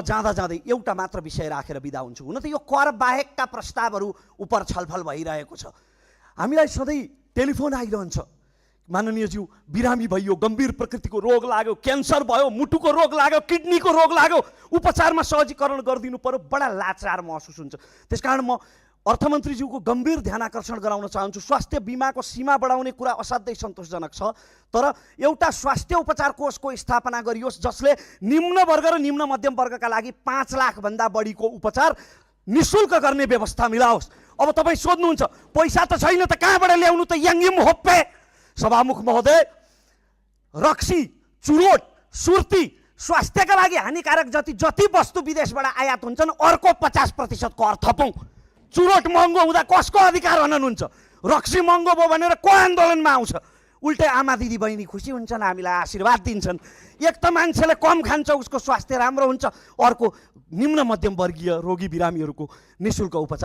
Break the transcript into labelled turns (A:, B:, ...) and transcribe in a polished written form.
A: जाँदा जाँदै एउटा मात्र विषय राखेर बिदा हुन्छु। हुन त यो कर बाहेकका प्रस्तावहरू उप छलफल भइरहेको छ। हामीलाई सधैँ टेलिफोन आइरहन्छ, माननीयज्यू बिरामी भइयो, गम्भीर प्रकृतिको रोग लाग्यो, क्यान्सर भयो, मुटुको रोग लाग्यो, किडनीको रोग लाग्यो, उपचारमा सहजीकरण गरिदिनु पर्यो, बडा लाचार महसुस हुन्छ। त्यसकारण म अर्थमन्त्रीज्यूको गम्भीर ध्यान आकर्षण गराउन चाहन्छु। स्वास्थ्य बिमाको सीमा बढाउने कुरा असाध्यै सन्तोषजनक छ, तर एउटा स्वास्थ्य उपचार कोषको स्थापना गरियोस् जसले निम्न वर्ग र निम्न मध्यम वर्गका लागि 5 लाखभन्दा बढीको उपचार निःशुल्क गर्ने व्यवस्था मिलाओस्। अब तपाईँ सोध्नुहुन्छ पैसा त छैन त कहाँबाट ल्याउनु त याङ्गिम होप्पे। सभामुख महोदय, रक्सी, चुरोट, सुर्ती स्वास्थ्यका लागि हानिकारक जति वस्तु विदेशबाट आयात हुन्छन् अर्को 50% कर थपौँ। चुरोट महँगो हुँदा कसको अधिकार हननुहुन्छ? रक्सी महँगो भयो भनेर को आन्दोलनमा आउँछ? उल्टै आमा दिदी बहिनी खुसी हुन्छन्, हामीलाई आशीर्वाद दिन्छन्। एक त मान्छेले कम खान्छ उसको स्वास्थ्य राम्रो हुन्छ, अर्को निम्न मध्यम वर्गीय रोगी बिरामीहरूको निःशुल्क उपचार